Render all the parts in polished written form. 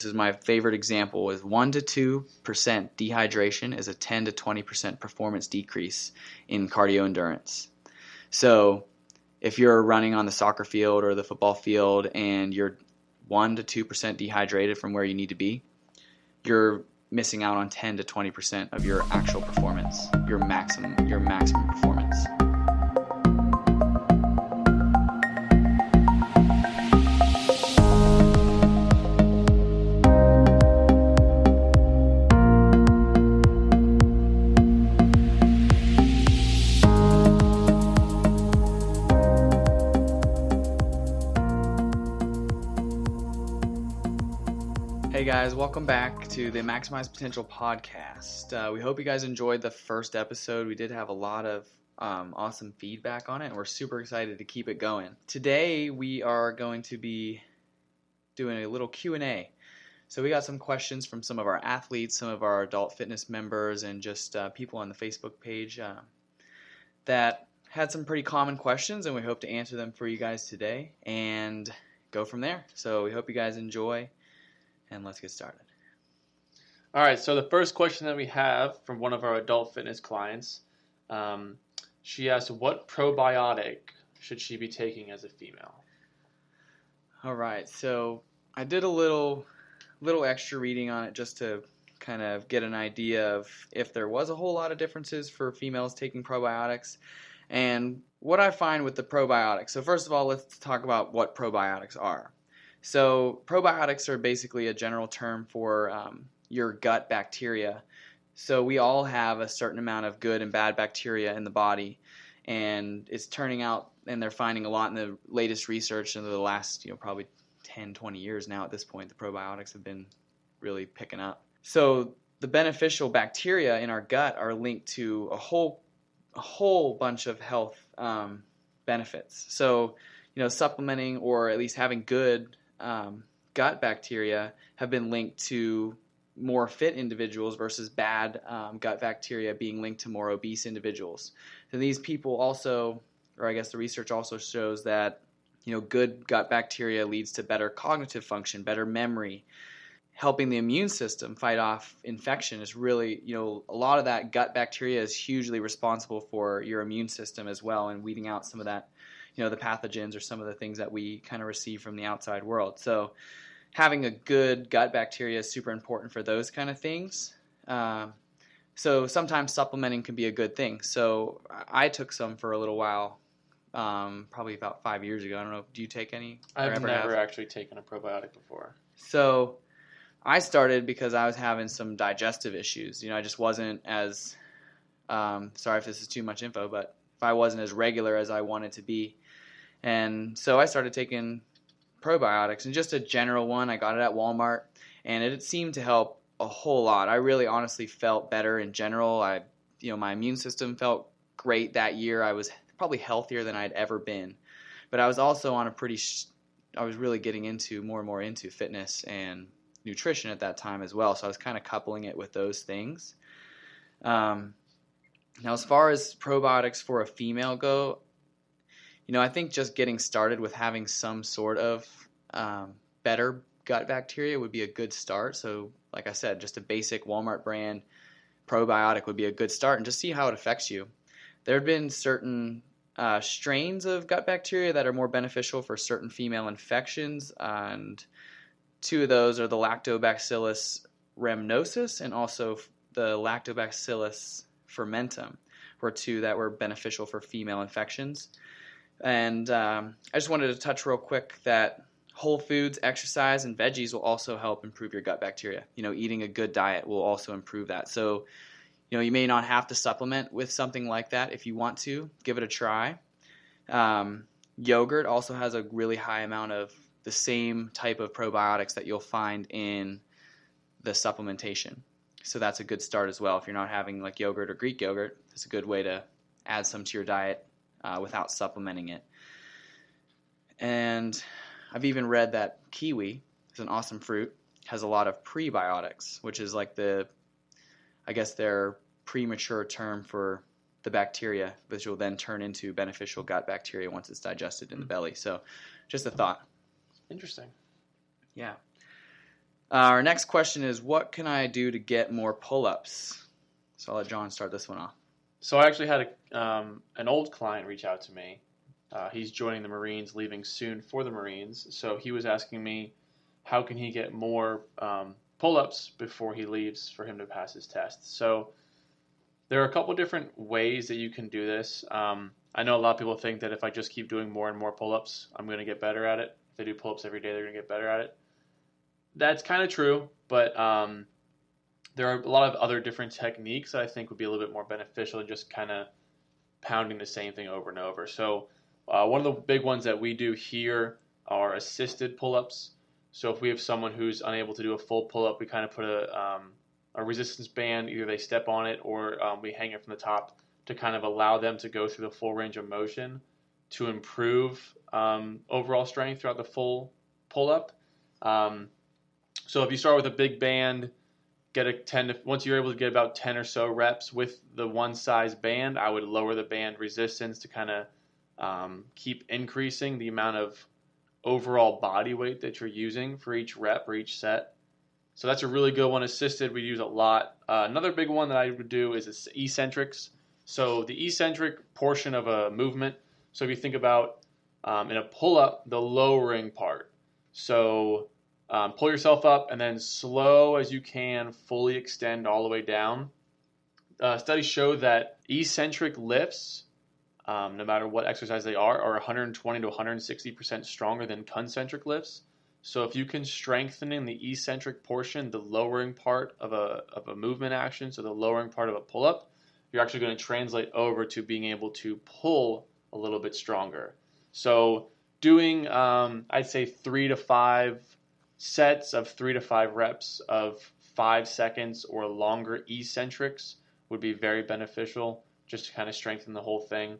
This is my favorite example, is 1 to 2% dehydration is a 10 to 20% performance decrease in cardio endurance. So if you're running on the soccer field or the football field and you're 1 to 2% dehydrated from where you need to be, you're missing out on 10 to 20% of your actual performance, your maximum performance. Hey guys, welcome back to the Maximize Potential podcast. We hope you guys enjoyed the first episode. We did have a lot of awesome feedback on it, and we're super excited to keep it going. Today we are going to be doing a little Q&A. So we got some questions from some of our athletes, some of our adult fitness members, and just people on the Facebook page that had some pretty common questions, and we hope to answer them for you guys today and go from there. So we hope you guys enjoy. And let's get started. All right, so the first question that we have from one of our adult fitness clients, she asked, what probiotic should she be taking as a female? All right, so I did a little extra reading on it just to kind of get an idea of if there was a whole lot of differences for females taking probiotics. And what I find with the probiotics, so first of all, let's talk about what probiotics are. So probiotics are basically a general term for your gut bacteria. So we all have a certain amount of good and bad bacteria in the body, and it's turning out, and they're finding a lot in the latest research in the last, probably 10, 20 years now at this point, the probiotics have been really picking up. So the beneficial bacteria in our gut are linked to a whole bunch of health benefits. So, supplementing or at least having good gut bacteria have been linked to more fit individuals versus bad gut bacteria being linked to more obese individuals. And these people also, or I guess the research also shows that, good gut bacteria leads to better cognitive function, better memory, helping the immune system fight off infection is really, a lot of that gut bacteria is hugely responsible for your immune system as well, and weeding out some of that, the pathogens or some of the things that we kind of receive from the outside world. So having a good gut bacteria is super important for those kind of things. So sometimes supplementing can be a good thing. So I took some for a little while, probably about 5 years ago. I don't know, do you take any? I've never actually taken a probiotic before. So I started because I was having some digestive issues. I just wasn't as, sorry if this is too much info, but if I wasn't as regular as I wanted to be. And so I started taking probiotics, and just a general one. I got it at Walmart, and it seemed to help a whole lot. I really honestly felt better in general. My immune system felt great that year. I was probably healthier than I'd ever been. But I was also on I was really getting more and more into fitness and nutrition at that time as well. So I was kind of coupling it with those things. Now, as far as probiotics for a female go, I think just getting started with having some sort of better gut bacteria would be a good start. So like I said, just a basic Walmart brand probiotic would be a good start, and just see how it affects you. There have been certain strains of gut bacteria that are more beneficial for certain female infections, and two of those are the Lactobacillus rhamnosus and also the Lactobacillus fermentum were two that were beneficial for female infections. And I just wanted to touch real quick that whole foods, exercise, and veggies will also help improve your gut bacteria. Eating a good diet will also improve that. So, you may not have to supplement with something like that. If you want to, give it a try. Yogurt also has a really high amount of the same type of probiotics that you'll find in the supplementation. So that's a good start as well. If you're not having like yogurt or Greek yogurt, it's a good way to add some to your diet without supplementing it. And I've even read that kiwi is an awesome fruit, has a lot of prebiotics, which is like their premature term for the bacteria, which will then turn into beneficial gut bacteria once it's digested in the belly. So just a thought. Interesting. Yeah. Our next question is, what can I do to get more pull-ups? So I'll let John start this one off. So I actually had an old client reach out to me. He's joining the Marines, leaving soon for the Marines. So he was asking me, how can he get more pull-ups before he leaves for him to pass his test? So there are a couple different ways that you can do this. I know a lot of people think that if I just keep doing more and more pull-ups, I'm going to get better at it. If they do pull-ups every day, they're going to get better at it. That's kind of true, but there are a lot of other different techniques that I think would be a little bit more beneficial than just kind of pounding the same thing over and over. So one of the big ones that we do here are assisted pull-ups. So if we have someone who's unable to do a full pull-up, we kind of put a resistance band. Either they step on it or we hang it from the top to kind of allow them to go through the full range of motion to improve overall strength throughout the full pull-up. So if you start with a big band, once you're able to get about 10 or so reps with the one size band, I would lower the band resistance to kind of keep increasing the amount of overall body weight that you're using for each rep or each set. So that's a really good one. Assisted, we use a lot. Another big one that I would do is eccentrics. So the eccentric portion of a movement. So if you think about in a pull-up, the lowering part. So pull yourself up and then slow as you can, fully extend all the way down. Studies show that eccentric lifts, no matter what exercise they are 120 to 160% stronger than concentric lifts. So if you can strengthen in the eccentric portion, the lowering part of a movement action, so the lowering part of a pull-up, you're actually going to translate over to being able to pull a little bit stronger. So doing, I'd say 3 to 5 sets of 3 to 5 reps of 5 seconds or longer eccentrics would be very beneficial just to kind of strengthen the whole thing.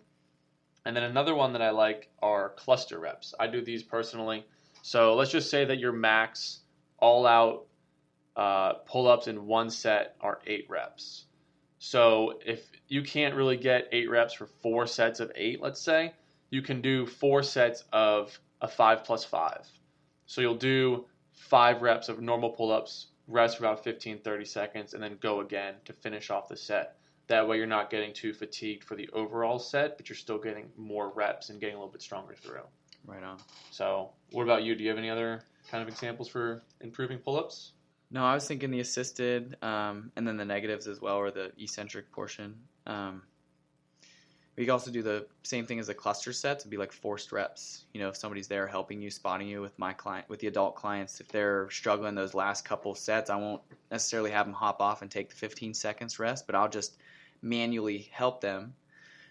And then another one that I like are cluster reps. I do these personally. So let's just say that your max all-out pull-ups in one set are 8 reps. So if you can't really get 8 reps for 4 sets of 8, let's say, you can do 4 sets of a 5 plus 5. So you'll do 5 reps of normal pull-ups, rest for about 15, 30 seconds, and then go again to finish off the set. That way you're not getting too fatigued for the overall set, but you're still getting more reps and getting a little bit stronger through. Right on. So what about you? Do you have any other kind of examples for improving pull-ups? No, I was thinking the assisted, and then the negatives as well, or the eccentric portion. We could also do the same thing as a cluster set to be like forced reps. You know, if somebody's there helping you, spotting you with my client, with the adult clients, if they're struggling those last couple sets, I won't necessarily have them hop off and take the 15 seconds rest, but I'll just manually help them.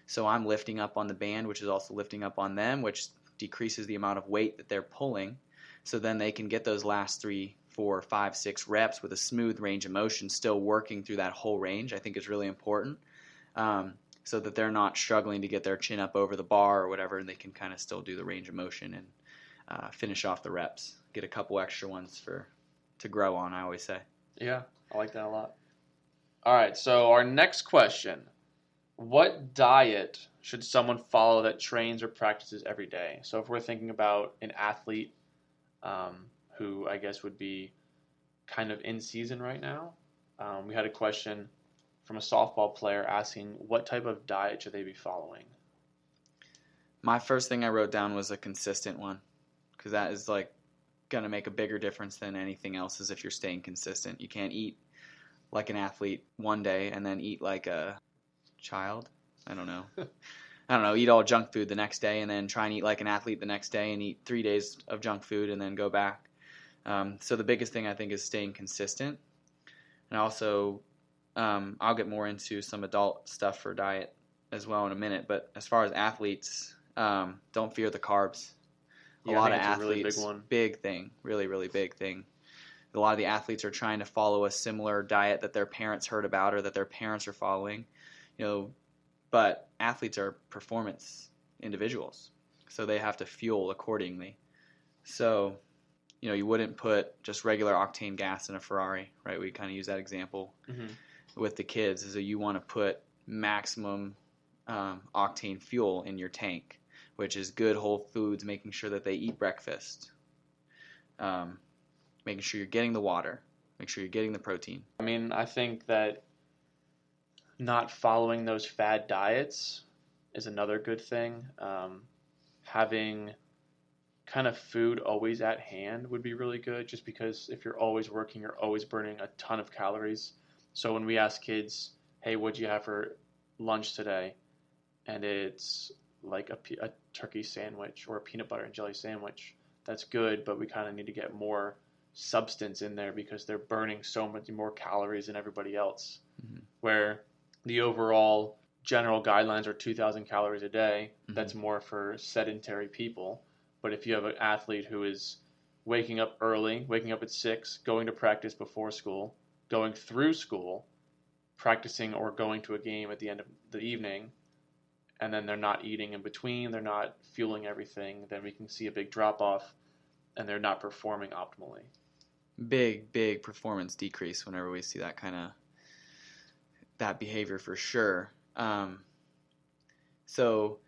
So I'm lifting up on the band, which is also lifting up on them, which decreases the amount of weight that they're pulling. So then they can get those last 3, 4, 5, 6 reps with a smooth range of motion, still working through that whole range. I think is really important. So that they're not struggling to get their chin up over the bar or whatever, and they can kind of still do the range of motion and finish off the reps. Get a couple extra ones to grow on, I always say. Yeah, I like that a lot. All right, so our next question. What diet should someone follow that trains or practices every day? So if we're thinking about an athlete who I guess would be kind of in season right now, we had a question from a softball player asking what type of diet should they be following. My first thing I wrote down was a consistent one, because that is like going to make a bigger difference than anything else is if you're staying consistent. You can't eat like an athlete one day and then eat like a child. I don't know, eat all junk food the next day and then try and eat like an athlete the next day and eat 3 days of junk food and then go back. So the biggest thing I think is staying consistent. And also, I'll get more into some adult stuff for diet as well in a minute. But as far as athletes, don't fear the carbs. A lot of athletes, really big one. Big thing, really, really big thing. A lot of the athletes are trying to follow a similar diet that their parents heard about or that their parents are following. You know, but athletes are performance individuals, so they have to fuel accordingly. So, you know, you wouldn't put just regular octane gas in a Ferrari, right? We kind of use that example with the kids. So you want to put maximum octane fuel in your tank, which is good whole foods, making sure that they eat breakfast. making sure you're getting the water, make sure you're getting the protein. I mean, I think that not following those fad diets is another good thing. Having kind of food always at hand would be really good, just because if you're always working, you're always burning a ton of calories. So when we ask kids, hey, what'd you have for lunch today? And it's like a turkey sandwich or a peanut butter and jelly sandwich. That's good, but we kind of need to get more substance in there because they're burning so much more calories than everybody else. Mm-hmm. Where the overall general guidelines are 2,000 calories a day. Mm-hmm. That's more for sedentary people. But if you have an athlete who is waking up early, waking up at 6, going to practice before school, going through school, practicing or going to a game at the end of the evening, and then they're not eating in between, they're not fueling everything, then we can see a big drop off and they're not performing optimally. Big performance decrease whenever we see that behavior for sure. So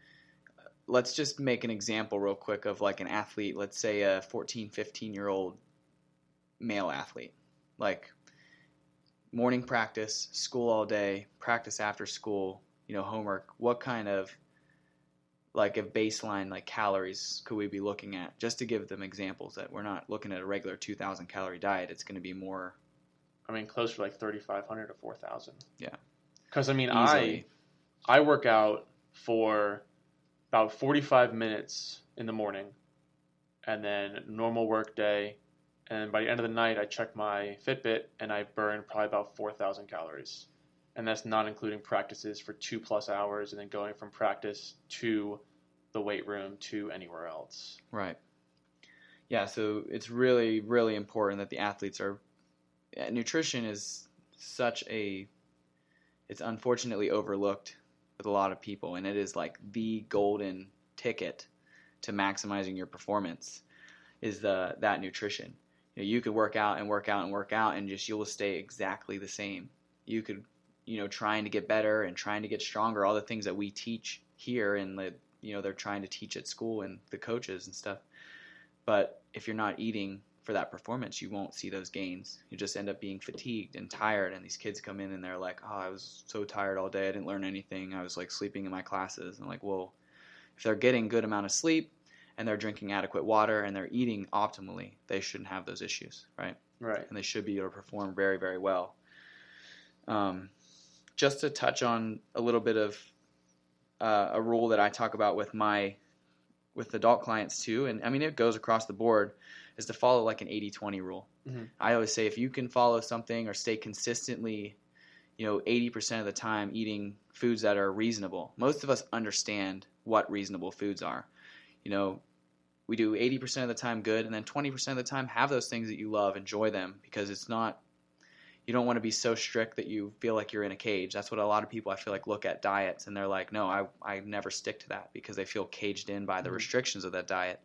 let's just make an example real quick of like an athlete, let's say a 14, 15-year-old male athlete. Like morning practice, school all day, practice after school, homework. What kind of like a baseline like calories could we be looking at? Just to give them examples that we're not looking at a regular 2,000 calorie diet. It's going to be more. I mean, closer to like 3,500 to 4,000. Yeah. Because I mean, Easily. I work out for about 45 minutes in the morning, and then normal work day, and by the end of the night, I check my Fitbit and I burn probably about 4,000 calories, and that's not including practices for 2+ hours, and then going from practice to the weight room to anywhere else. Right. Yeah. So it's really, really important that the athletes are. Nutrition is it's unfortunately overlooked with a lot of people, and it is like the golden ticket to maximizing your performance is that nutrition. You could work out and work out and work out and just you'll stay exactly the same. You could, trying to get better and trying to get stronger, all the things that we teach here and they're trying to teach at school and the coaches and stuff. But if you're not eating for that performance, you won't see those gains. You just end up being fatigued and tired, and these kids come in and they're like, oh, I was so tired all day, I didn't learn anything, I was like sleeping in my classes. And like, well, if they're getting good amount of sleep and they're drinking adequate water and they're eating optimally, they shouldn't have those issues, right? Right. And they should be able to perform very, very well. Just to touch on a little bit of a rule that I talk about with adult clients too, and I mean it goes across the board, is to follow like an 80-20 rule. Mm-hmm. I always say if you can follow something or stay consistently, 80% of the time eating foods that are reasonable. Most of us understand what reasonable foods are. We do 80% of the time good, and then 20% of the time have those things that you love, enjoy them, because it's not, you don't want to be so strict that you feel like you're in a cage. That's what a lot of people I feel like look at diets and they're like, no, I never stick to that because they feel caged in by the restrictions of that diet.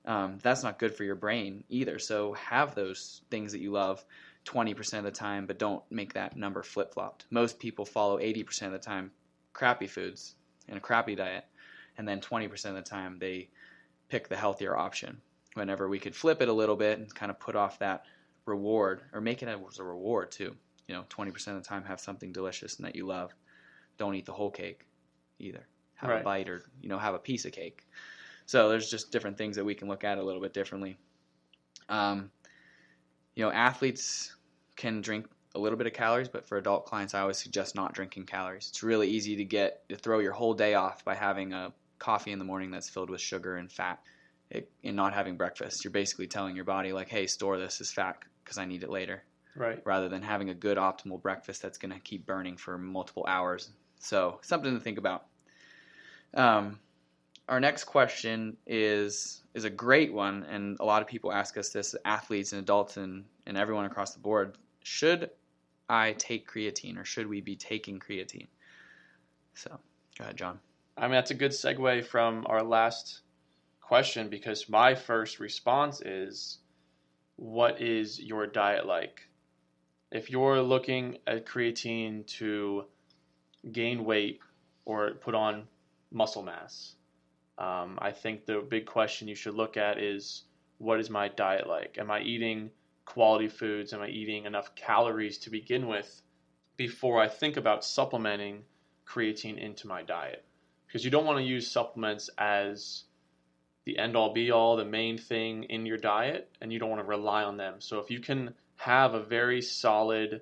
That's not good for your brain either. So have those things that you love 20% of the time, but don't make that number flip-flopped. Most people follow 80% of the time crappy foods and a crappy diet, and then 20% of the time they pick the healthier option. Whenever we could flip it a little bit and kind of put off that reward, or make it as a reward too. 20% of the time have something delicious and that you love. Don't eat the whole cake either. Have a bite or, have a piece of cake. So there's just different things that we can look at a little bit differently. Athletes can drink a little bit of calories, but for adult clients, I always suggest not drinking calories. It's really easy to throw your whole day off by having a coffee in the morning that's filled with sugar and fat and not having breakfast. You're basically telling your body like, hey, store this as fat because I need it later. Right. Rather than having a good optimal breakfast that's going to keep burning for multiple hours. So something to think about. Our next question is a great one, and a lot of people ask us this, athletes and adults and everyone across the board. Should I take creatine, or should we be taking creatine? So, go ahead, John. I mean, that's a good segue from our last question, because my first response is, what is your diet like? If you're looking at creatine to gain weight or put on muscle mass, I think the big question you should look at is, what is my diet like? Am I eating quality foods? Am I eating enough calories to begin with before I think about supplementing creatine into my diet? Because you don't want to use supplements as the end-all be-all, the main thing in your diet, and you don't want to rely on them. So if you can have a very solid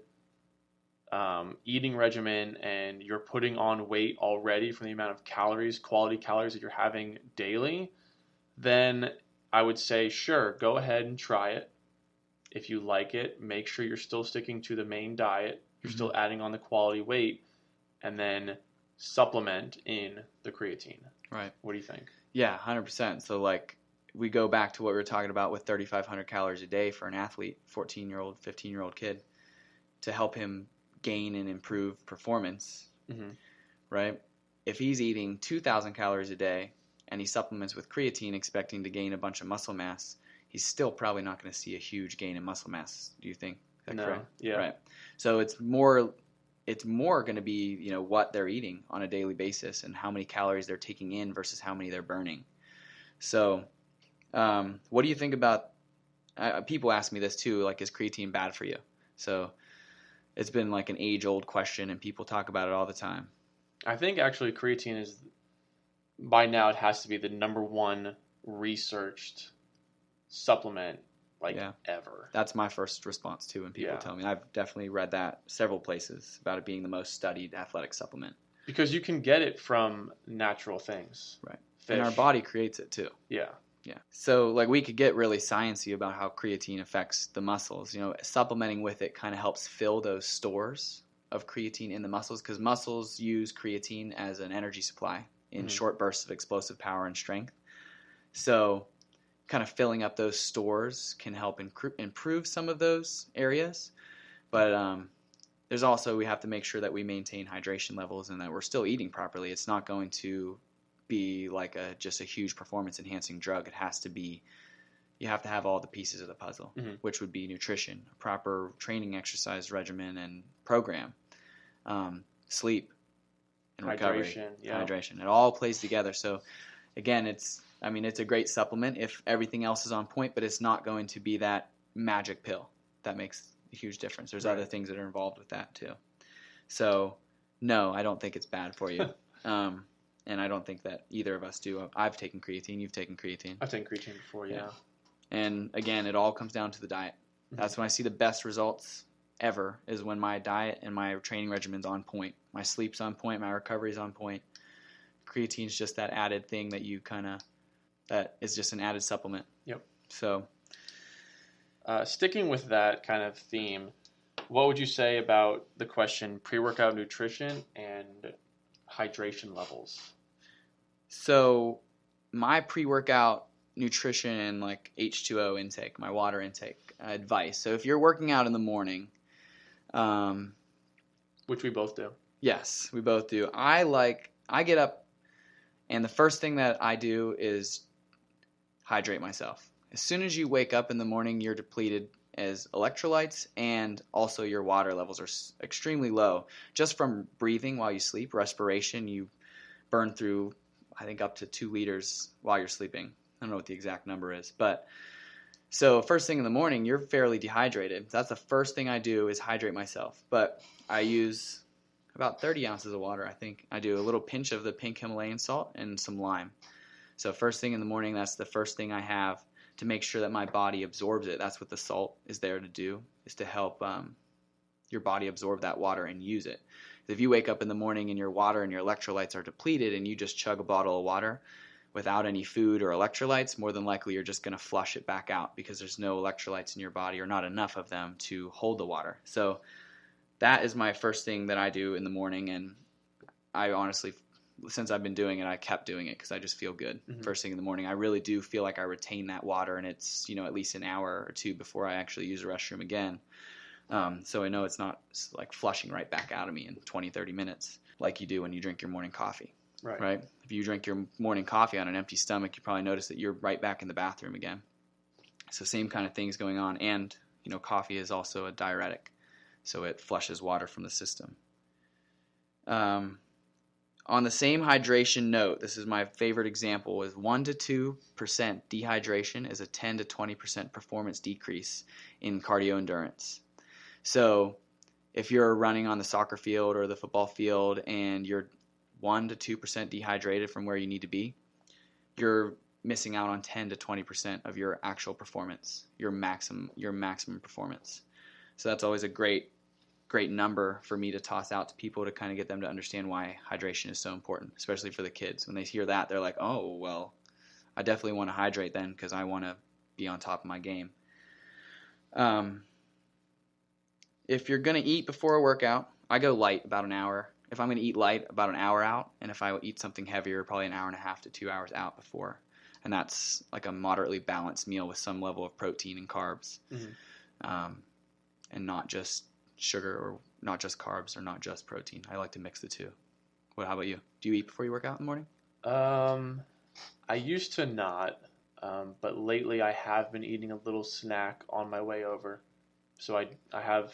eating regimen and you're putting on weight already from the amount of calories, quality calories that you're having daily, then I would say, sure, go ahead and try it. If you like it, make sure you're still sticking to the main diet. You're still adding on the quality weight, and then supplement in the creatine. Right. What do you think? Yeah, 100%. So like we go back to what we were talking about with 3,500 calories a day for an athlete, 14-year-old, 15-year-old kid, to help him gain and improve performance, right? If he's eating 2,000 calories a day and he supplements with creatine expecting to gain a bunch of muscle mass, he's still probably not going to see a huge gain in muscle mass. Do you think? Is that correct? Yeah. Right. So it's more going to be, you know, what they're eating on a daily basis and how many calories they're taking in versus how many they're burning. So what do you think about, people ask me this too, like, is creatine bad for you? So it's been like an age-old question, and people talk about it all the time. I think actually creatine is, by now, it has to be the number one researched supplement ever. That's my first response too when people tell me. I've definitely read that several places about it being the most studied athletic supplement. Because you can get it from natural things. Right. Fish. And our body creates it too. Yeah. Yeah. So like we could get really sciencey about how creatine affects the muscles. You know, supplementing with it kind of helps fill those stores of creatine in the muscles, because muscles use creatine as an energy supply in short bursts of explosive power and strength. So kind of filling up those stores can help improve some of those areas. But there's also, we have to make sure that we maintain hydration levels and that we're still eating properly. It's not going to be like just a huge performance enhancing drug. It has to be, you have to have all the pieces of the puzzle, which would be nutrition, a proper training exercise regimen and program, sleep and recovery, hydration. It all plays together. So again, it's a great supplement if everything else is on point, but it's not going to be that magic pill that makes a huge difference. There's other things that are involved with that too. So no, I don't think it's bad for you. And I don't think that either of us do. I've taken creatine. You've taken creatine. I've taken creatine before, yeah. And again, it all comes down to the diet. That's when I see the best results ever, is when my diet and my training regimen's on point. My sleep's on point. My recovery's on point. Creatine's just that added thing that that is just an added supplement. Yep. So, sticking with that kind of theme, what would you say about the question pre-workout nutrition and hydration levels? So my pre-workout nutrition and like H2O intake, my water intake advice. So if you're working out in the morning, which we both do. Yes, we both do. I get up and the first thing that I do is hydrate myself. As soon as you wake up in the morning, you're depleted as electrolytes, and also your water levels are extremely low. Just from breathing while you sleep, respiration, you burn through, I think, up to 2 liters while you're sleeping. I don't know what the exact number is. But so first thing in the morning, you're fairly dehydrated. That's the first thing I do, is hydrate myself. But I use about 30 ounces of water, I think. I do a little pinch of the pink Himalayan salt and some lime. So first thing in the morning, that's the first thing I have to make sure that my body absorbs it. That's what the salt is there to do, is to help your body absorb that water and use it. If you wake up in the morning and your water and your electrolytes are depleted and you just chug a bottle of water without any food or electrolytes, more than likely you're just going to flush it back out because there's no electrolytes in your body, or not enough of them to hold the water. So that is my first thing that I do in the morning, and I honestly, since I've been doing it, I kept doing it because I just feel good first thing in the morning. I really do feel like I retain that water, and it's, at least an hour or two before I actually use the restroom again. So I know it's not like flushing right back out of me in 20, 30 minutes like you do when you drink your morning coffee. Right? If you drink your morning coffee on an empty stomach, you probably notice that you're right back in the bathroom again. So same kind of things going on. And, coffee is also a diuretic, so it flushes water from the system. On the same hydration note, this is my favorite example, is 1 to 2% dehydration is a 10 to 20% performance decrease in cardio endurance. So if you're running on the soccer field or the football field and you're 1 to 2% dehydrated from where you need to be, you're missing out on 10 to 20% of your actual performance, your maximum performance. So that's always a great number for me to toss out to people to kind of get them to understand why hydration is so important, especially for the kids. When they hear that, they're like, oh, well, I definitely want to hydrate then because I want to be on top of my game. If you're going to eat before a workout, I go light about an hour. If I'm going to eat light, about an hour out. And if I eat something heavier, probably an hour and a half to 2 hours out before. And that's like a moderately balanced meal with some level of protein and carbs. Mm-hmm. And not just sugar or not just carbs or not just protein. I like to mix the two. How about you? Do you eat before you work out in the morning? I used to not, but lately I have been eating a little snack on my way over. So I have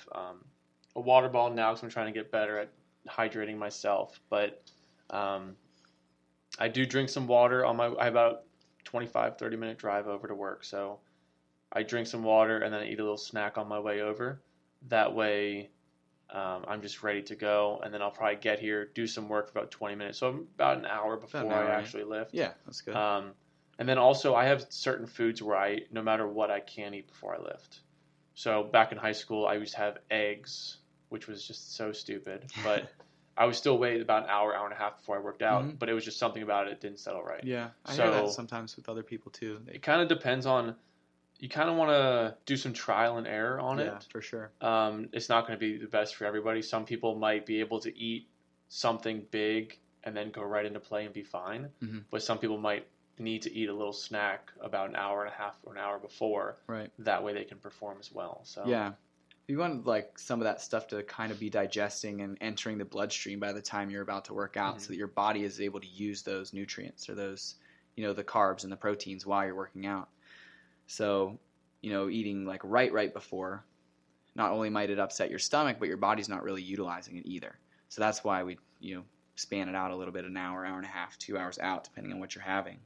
a water bottle now because I'm trying to get better at hydrating myself. But I do drink some water I have about 25, 30-minute drive over to work. So I drink some water and then I eat a little snack on my way over. That way I'm just ready to go. And then I'll probably get here, do some work for about 20 minutes. So I'm about an hour before I actually lift. Yeah, that's good. And then also I have certain foods where no matter what, I can't eat before I lift. So back in high school, I used to have eggs, which was just so stupid. But I would still wait about an hour and a half before I worked out. Mm-hmm. But it was just something about it didn't settle right. Yeah, I hear that sometimes with other people too. It kind of depends on, you kind of want to do some trial and error on it. Yeah, for sure. It's not going to be the best for everybody. Some people might be able to eat something big and then go right into play and be fine. Mm-hmm. But some people might need to eat a little snack about an hour and a half or an hour before. Right. That way they can perform as well. So yeah. You want like some of that stuff to kind of be digesting and entering the bloodstream by the time you're about to work out, mm-hmm. so that your body is able to use those nutrients or those, the carbs and the proteins while you're working out. So, eating like right before, not only might it upset your stomach, but your body's not really utilizing it either. So that's why we, span it out a little bit, an hour and a half, 2 hours out, depending on what you're having.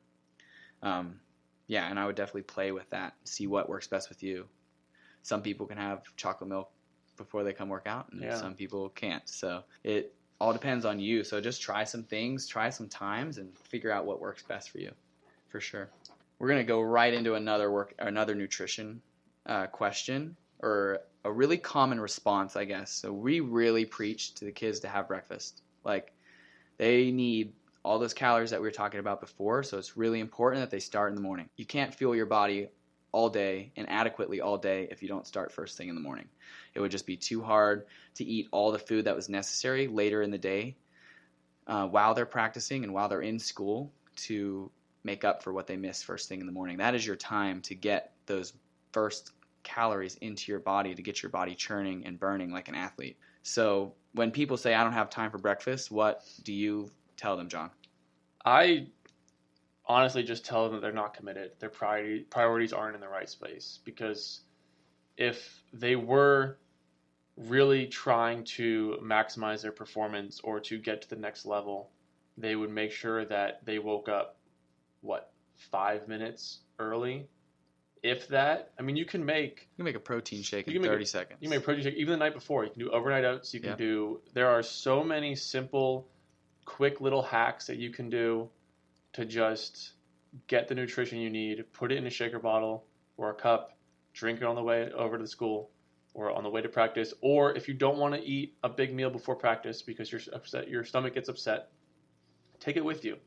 Yeah, and I would definitely play with that, see what works best with you. Some people can have chocolate milk before they come work out, and some people can't. So it all depends on you. So just try some things, try some times, and figure out what works best for you, for sure. We're going to go right into another nutrition question, or a really common response, I guess. So we really preach to the kids to have breakfast. Like, they need all those calories that we were talking about before, so it's really important that they start in the morning. You can't fuel your body all day and adequately all day if you don't start first thing in the morning. It would just be too hard to eat all the food that was necessary later in the day while they're practicing and while they're in school to make up for what they missed first thing in the morning. That is your time to get those first calories into your body, to get your body churning and burning like an athlete. So when people say, I don't have time for breakfast, what do you tell them, John? I honestly just tell them that they're not committed. Their priorities aren't in the right space. Because if they were really trying to maximize their performance or to get to the next level, they would make sure that they woke up, 5 minutes early? If that. I mean, you can make a protein shake in 30 seconds. You can make a protein shake even the night before. You can do overnight oats. You can do. There are so many simple, quick little hacks that you can do to just get the nutrition you need, put it in a shaker bottle or a cup, drink it on the way over to the school or on the way to practice. Or if you don't want to eat a big meal before practice because you're upset, your stomach gets upset, take it with you.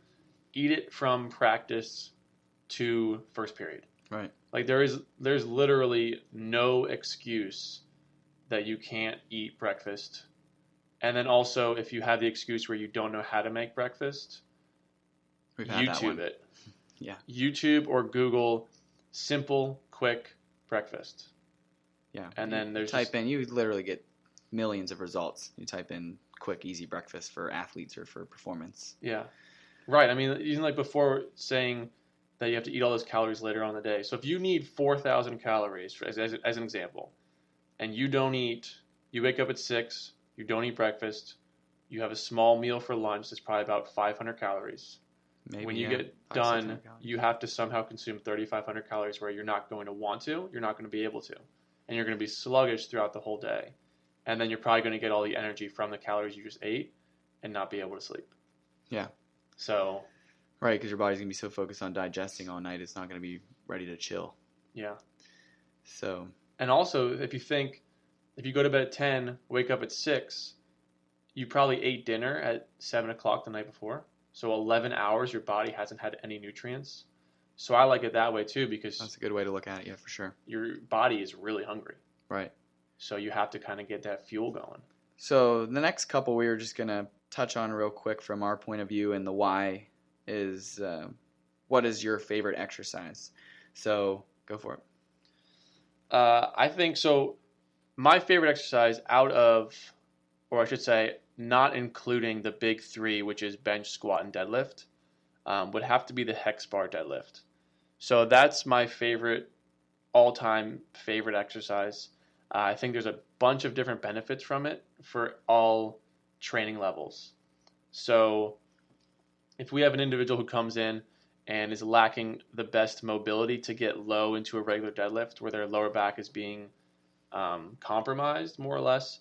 Eat it from practice to first period. Right. Like there's literally no excuse that you can't eat breakfast. And then also, if you have the excuse where you don't know how to make breakfast, YouTube it. Yeah. YouTube or Google simple, quick breakfast. Yeah. And then you literally get millions of results. You type in quick, easy breakfast for athletes or for performance. Yeah. Right. I mean, even like before saying that you have to eat all those calories later on in the day. So if you need 4,000 calories, as an example, and you wake up at 6, you don't eat breakfast, You have a small meal for lunch that's probably about 500 calories. Maybe, When you yeah, get 500-600 done, calories. you have to somehow consume 3,500 calories where you're not going to want to, you're not going to be able to. And you're going to be sluggish throughout the whole day. And then you're probably going to get all the energy from the calories you just ate and not be able to sleep. Yeah. So. Right, because your body's going to be so focused on digesting all night, it's not going to be ready to chill. Yeah. So. And also, if you go to bed at 10, wake up at 6, you probably ate dinner at 7 o'clock the night before. So 11 hours, your body hasn't had any nutrients. So I like it that way too because that's a good way to look at it, yeah, for sure. Your body is really hungry. Right. So you have to kind of get that fuel going. So the next couple we were just going to touch on real quick from our point of view, and the why is what is your favorite exercise? So go for it. I think so. My favorite exercise or I should say, not including the big three, which is bench, squat, and deadlift, would have to be the hex bar deadlift. So that's my favorite, all-time favorite exercise. I think there's a bunch of different benefits from it for all training levels. So if we have an individual who comes in and is lacking the best mobility to get low into a regular deadlift where their lower back is being compromised, more or less,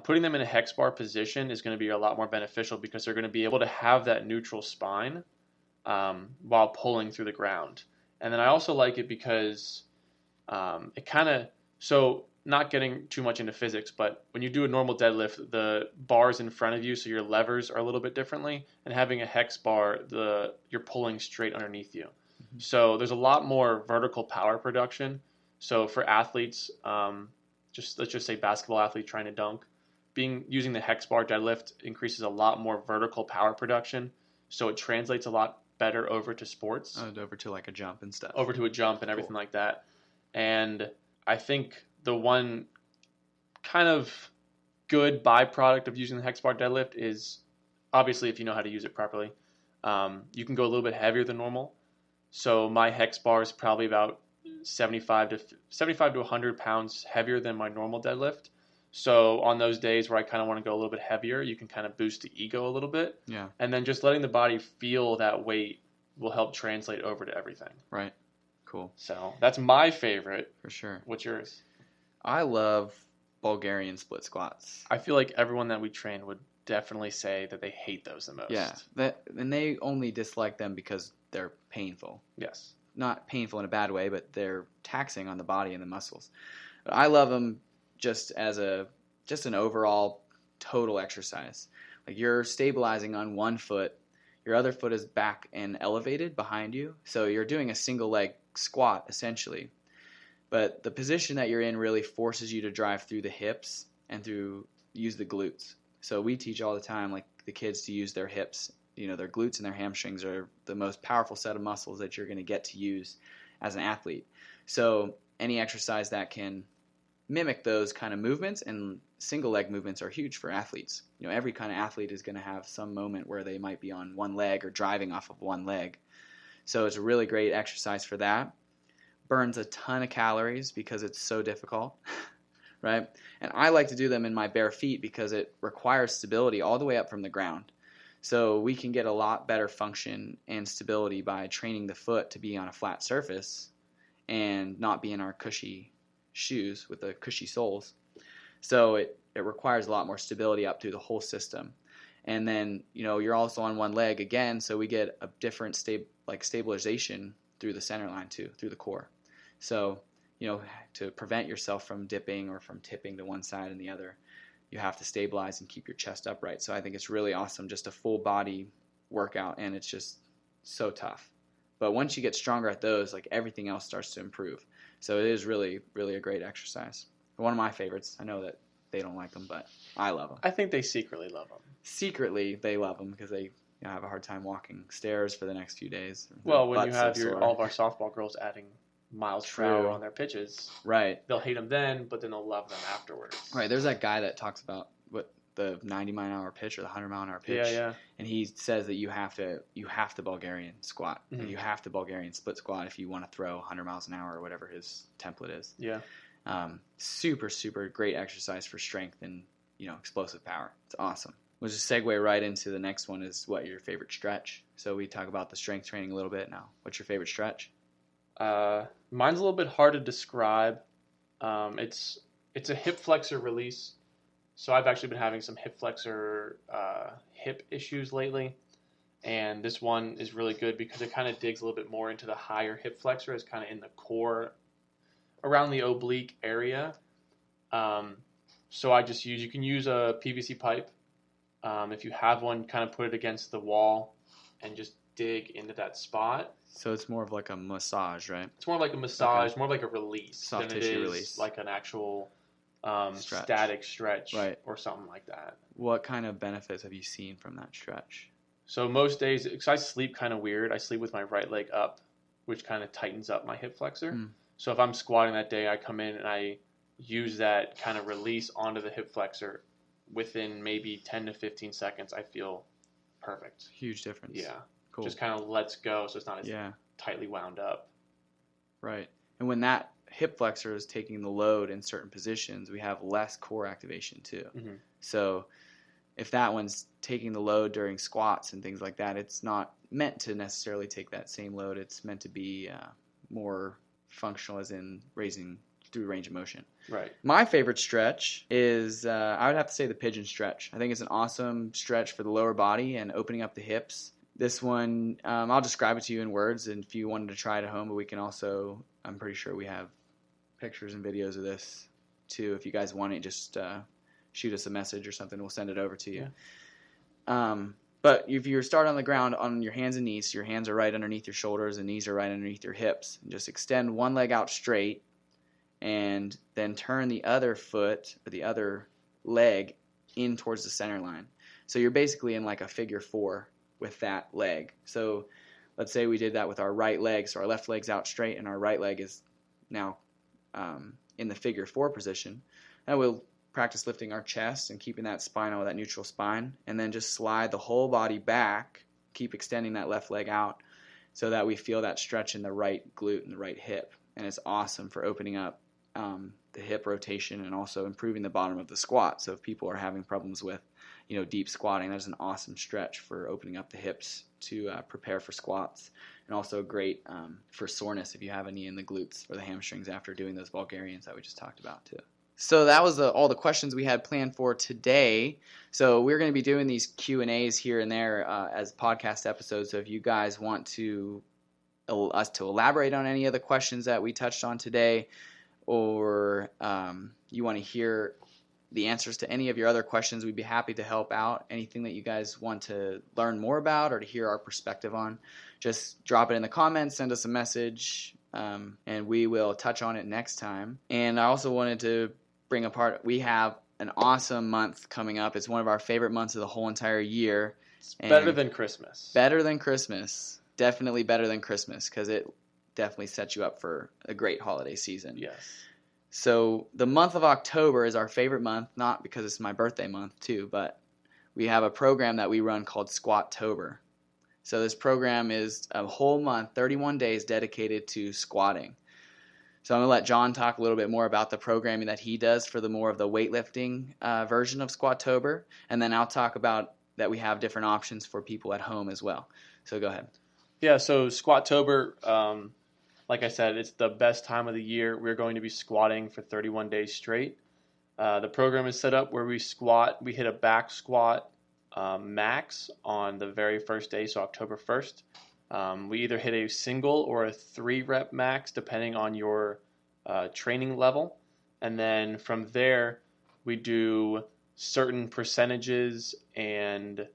putting them in a hex bar position is going to be a lot more beneficial because they're going to be able to have that neutral spine while pulling through the ground. And then I also like it because it kind of, so not getting too much into physics, but when you do a normal deadlift, the bar's in front of you, so your levers are a little bit differently. And having a hex bar, you're pulling straight underneath you. Mm-hmm. So there's a lot more vertical power production. So for athletes, let's just say basketball athlete trying to dunk, using the hex bar deadlift increases a lot more vertical power production. So it translates a lot better over to sports. Over to like a jump and stuff. Over to a jump and everything like that. And I think the one kind of good byproduct of using the hex bar deadlift is obviously if you know how to use it properly, you can go a little bit heavier than normal. So my hex bar is probably about 75 to 100 pounds heavier than my normal deadlift. So on those days where I kind of want to go a little bit heavier, you can kind of boost the ego a little bit. Yeah. And then just letting the body feel that weight will help translate over to everything. Right. Cool. So that's my favorite. For sure. What's yours? I love Bulgarian split squats. I feel like everyone that we train would definitely say that they hate those the most. Yeah. And they only dislike them because they're painful. Yes. Not painful in a bad way, but they're taxing on the body and the muscles. But I love them just as an overall total exercise. Like you're stabilizing on one foot, your other foot is back and elevated behind you. So you're doing a single leg squat essentially. But the position that you're in really forces you to drive through the hips and use the glutes. So we teach all the time, like the kids to use their hips. You know, their glutes and their hamstrings are the most powerful set of muscles that you're going to get to use as an athlete. So any exercise that can mimic those kind of movements, and single leg movements are huge for athletes. You know, every kind of athlete is going to have some moment where they might be on one leg or driving off of one leg. So it's a really great exercise for that. Burns a ton of calories because it's so difficult, right? And I like to do them in my bare feet because it requires stability all the way up from the ground. So we can get a lot better function and stability by training the foot to be on a flat surface and not be in our cushy shoes with the cushy soles. So it requires a lot more stability up through the whole system. And then, you know, you're also on one leg again, so we get a different stabilization through the center line too, through the core. So, you know, to prevent yourself from dipping or from tipping to one side and the other, you have to stabilize and keep your chest upright. So I think it's really awesome, just a full body workout, and it's just so tough. But once you get stronger at those, like everything else starts to improve. So it is really, really a great exercise. One of my favorites. I know that they don't like them, but I love them. I think they secretly love them. Secretly, they love them because they have a hard time walking stairs for the next few days. Well, when you have all of our softball girls adding miles per hour on their pitches, right? They'll hate them then, but then they'll love them afterwards. Right. There's that guy that talks about what the 90-mile-an-hour pitch or the 100-mile-an-hour pitch. Yeah. And he says that you have to Bulgarian squat. Mm-hmm. You have to Bulgarian split squat if you want to throw 100 miles an hour or whatever his template is. Yeah. Super, super great exercise for strength and, you know, explosive power. It's awesome. we'll just segue right into the next one is what your favorite stretch. So we talk about the strength training a little bit now. What's your favorite stretch? Mine's a little bit hard to describe. It's a hip flexor release. So I've actually been having some hip flexor hip issues lately. And this one is really good because it kind of digs a little bit more into the higher hip flexor. It's kind of in the core, around the oblique area. So I just you can use a PVC pipe. If you have one, kind of put it against the wall and just dig into that spot. So it's more of like a massage, right? It's more like a massage, more like a release soft than tissue it is release, like an actual stretch. Static stretch, right, or something like that. What kind of benefits have you seen from that stretch? So most days, because I sleep kind of weird, I sleep with my right leg up, which kind of tightens up my hip flexor. So if I'm squatting that day, I come in and I use that kind of release onto the hip flexor. Within maybe 10 to 15 seconds, I feel perfect. Huge difference. Yeah. Cool. Just kind of lets go, so it's not as tightly wound up. Right. And when that hip flexor is taking the load in certain positions, we have less core activation too. Mm-hmm. So if that one's taking the load during squats and things like that, it's not meant to necessarily take that same load. It's meant to be more functional, as in raising through range of motion. Right. My favorite stretch is, I would have to say, the pigeon stretch. I think it's an awesome stretch for the lower body and opening up the hips. This one, I'll describe it to you in words, and if you wanted to try it at home, but we can also, I'm pretty sure we have pictures and videos of this too. If you guys want it, just shoot us a message or something. We'll send it over to you. Yeah. But if you start on the ground on your hands and knees, your hands are right underneath your shoulders and knees are right underneath your hips. And just extend one leg out straight and then turn the other foot or the other leg in towards the center line. So you're basically in like a figure four with that leg. So let's say we did that with our right leg. So our left leg's out straight and our right leg is now in the figure four position. And we'll practice lifting our chest and keeping that spinal, that neutral spine, and then just slide the whole body back, keep extending that left leg out so that we feel that stretch in the right glute and the right hip. And it's awesome for opening up the hip rotation and also improving the bottom of the squat. So if people are having problems with, deep squatting, that's an awesome stretch for opening up the hips to prepare for squats, and also great for soreness if you have any in the glutes or the hamstrings after doing those Bulgarians that we just talked about too. So that was all the questions we had planned for today. So we're going to be doing these Q&As here and there as podcast episodes. So if you guys want us to elaborate on any of the questions that we touched on today, or you want to hear the answers to any of your other questions, we'd be happy to help out. Anything that you guys want to learn more about or to hear our perspective on, just drop it in the comments, send us a message, and we will touch on it next time. And I also wanted to bring apart, we have an awesome month coming up. It's one of our favorite months of the whole entire year. It's better than Christmas. Better than Christmas. Definitely better than Christmas, because it definitely sets you up for a great holiday season. Yes. So the month of October is our favorite month, not because it's my birthday month too, but we have a program that we run called Squatober. So this program is a whole month, 31 days dedicated to squatting. So I'm going to let Jon talk a little bit more about the programming that he does for the more of the weightlifting version of Squatober, and then I'll talk about that we have different options for people at home as well. So go ahead. Yeah, so Squatober, like I said, it's the best time of the year. We're going to be squatting for 31 days straight. The program is set up where we hit a back squat max on the very first day, so October 1st. We either hit a single or a 3-rep max, depending on your training level. And then from there, we do certain percentages and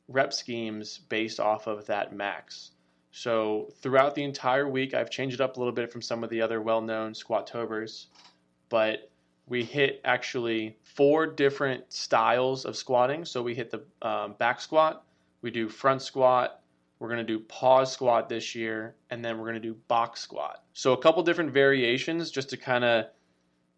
rep schemes based off of that max. So throughout the entire week, I've changed it up a little bit from some of the other well-known Squatobers, but we hit actually 4 different styles of squatting. So we hit the back squat, we do front squat, we're going to do pause squat this year, and then we're going to do box squat. So a couple different variations just to kind of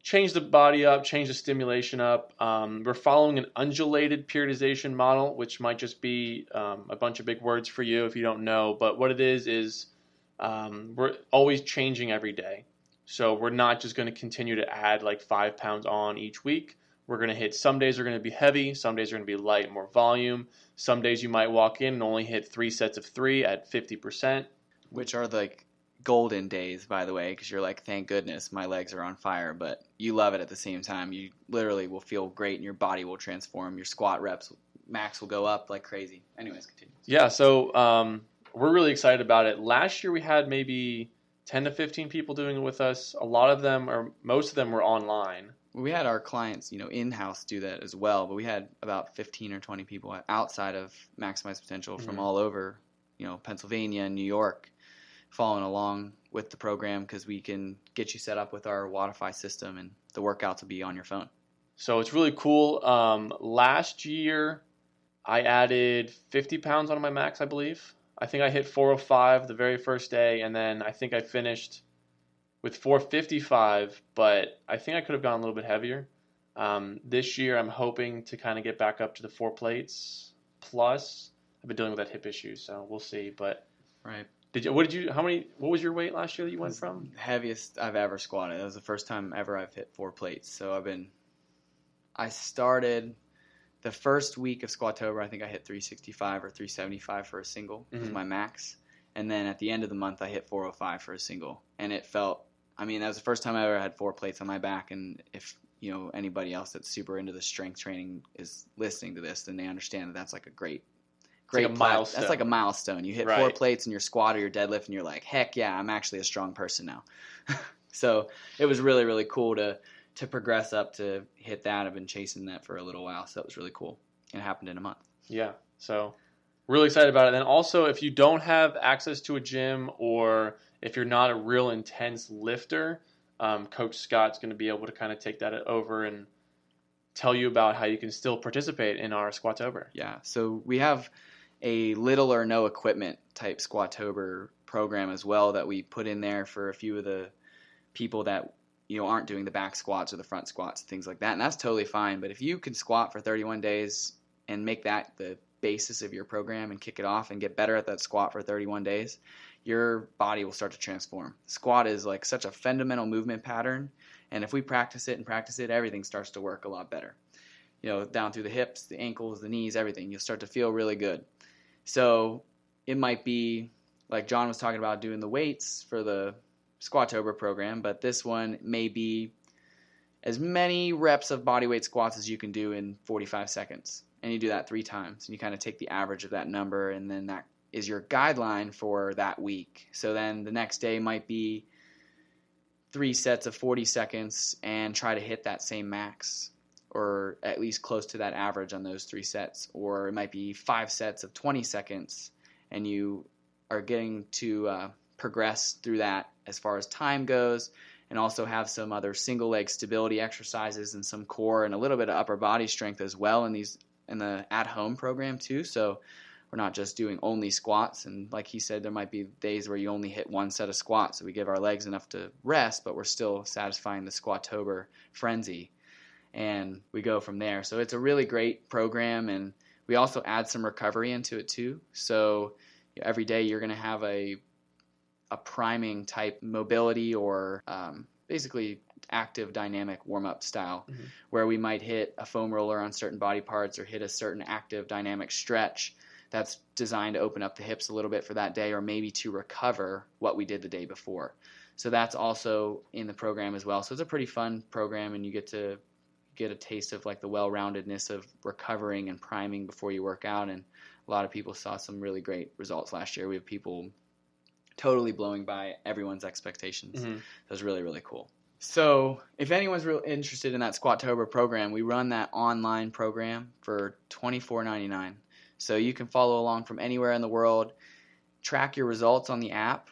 change the body up, change the stimulation up. We're following an undulated periodization model, which might just be a bunch of big words for you if you don't know. But what it is we're always changing every day. So we're not just going to continue to add like 5 pounds on each week. We're going to hit, some days are going to be heavy, some days are going to be light, more volume. Some days you might walk in and only hit 3 sets of 3 at 50%. Which are like golden days, by the way, because you're like, thank goodness my legs are on fire, but you love it at the same time. You literally will feel great and your body will transform. Your squat reps max will go up like crazy. Anyways, continue. Yeah, so we're really excited about it. Last year we had maybe 10 to 15 people doing it with us. A lot of them, or most of them, were online. We had our clients, in-house do that as well, but we had about 15 or 20 people outside of Maximize Potential from all over, Pennsylvania and New York, following along with the program because we can get you set up with our Wodify system and the workouts will be on your phone. So it's really cool. Last year, I added 50 pounds onto my max, I believe. I think I hit 405 the very first day, and then I think I finished with 455, but I think I could have gone a little bit heavier. This year, I'm hoping to kind of get back up to the 4 plates. Plus, I've been dealing with that hip issue, so we'll see. But right. What was your weight last year that you went from? Heaviest I've ever squatted. That was the first time ever I've hit 4 plates. So I started the first week of Squatober, I think I hit 365 or 375 for a single. It was my max. And then at the end of the month, I hit 405 for a single. And it felt, that was the first time I ever had 4 plates on my back. And if, anybody else that's super into the strength training is listening to this, then they understand that that's like a great like milestone. That's like a milestone. You hit 4 plates in your squat or your deadlift and you're like, heck yeah, I'm actually a strong person now. So it was really, really cool to progress up to hit that. I've been chasing that for a little while, so that was really cool. It happened in a month. Yeah, so really excited about it. And also, if you don't have access to a gym or if you're not a real intense lifter, Coach Scott's going to be able to kind of take that over and tell you about how you can still participate in our Squatober. Yeah, so we have a little or no equipment type Squatober program as well that we put in there for a few of the people that aren't doing the back squats or the front squats, things like that. And that's totally fine. But if you can squat for 31 days and make that the basis of your program and kick it off and get better at that squat for 31 days, your body will start to transform. Squat is like such a fundamental movement pattern. And if we practice it, everything starts to work a lot better. Down through the hips, the ankles, the knees, everything. You'll start to feel really good. So it might be like Jon was talking about doing the weights for the Squatober program, but this one may be as many reps of bodyweight squats as you can do in 45 seconds. And you do that 3 times. And you kind of take the average of that number, and then that is your guideline for that week. So then the next day might be 3 sets of 40 seconds and try to hit that same max, or at least close to that average on those 3 sets. Or it might be 5 sets of 20 seconds, and you are getting to progress through that as far as time goes, and also have some other single leg stability exercises and some core and a little bit of upper body strength as well in the at-home program too. So we're not just doing only squats, and like he said, there might be days where you only hit 1 set of squats, so we give our legs enough to rest, but we're still satisfying the Squatober frenzy, and we go from there. So it's a really great program, and we also add some recovery into it too. So every day you're going to have a priming type mobility or basically active dynamic warm-up style, where we might hit a foam roller on certain body parts or hit a certain active dynamic stretch that's designed to open up the hips a little bit for that day, or maybe to recover what we did the day before. So that's also in the program as well. So it's a pretty fun program, and you get to get a taste of like the well-roundedness of recovering and priming before you work out. And a lot of people saw some really great results last year. We have people totally blowing by everyone's expectations. That was really, really cool. So if anyone's real interested in that Squatober program, we run that online program for $24.99. So you can follow along from anywhere in the world, track your results on the app,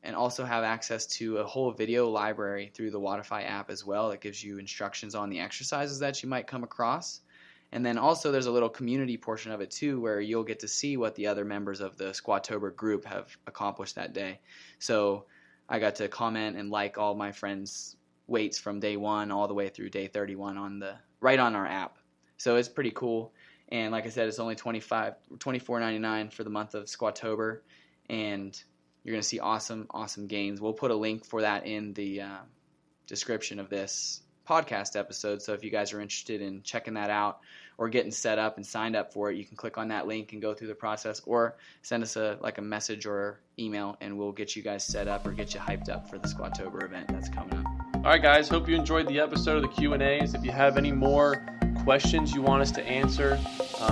and also have access to a whole video library through the Wodify app as well that gives you instructions on the exercises that you might come across. And then also there's a little community portion of it too, where you'll get to see what the other members of the Squatober group have accomplished that day. So I got to comment and like all my friends' weights from day 1 all the way through day 31 right on our app. So it's pretty cool. And like I said, it's only $24.99 for the month of Squatober, and you're going to see awesome, awesome gains. We'll put a link for that in the description of this podcast episode. So if you guys are interested in checking that out or getting set up and signed up for it, you can click on that link and go through the process, or send us a message or email, and we'll get you guys set up or get you hyped up for the Squatober event that's coming up. All right, guys. Hope you enjoyed the episode of the Q&As. If you have any more questions you want us to answer,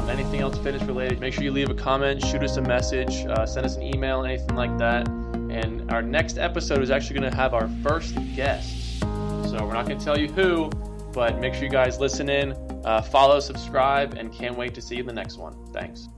anything else fitness related, make sure you leave a comment, shoot us a message, send us an email, anything like that. And our next episode is actually going to have our first guest. So we're not going to tell you who, but make sure you guys listen in, follow, subscribe, and can't wait to see you in the next one. Thanks.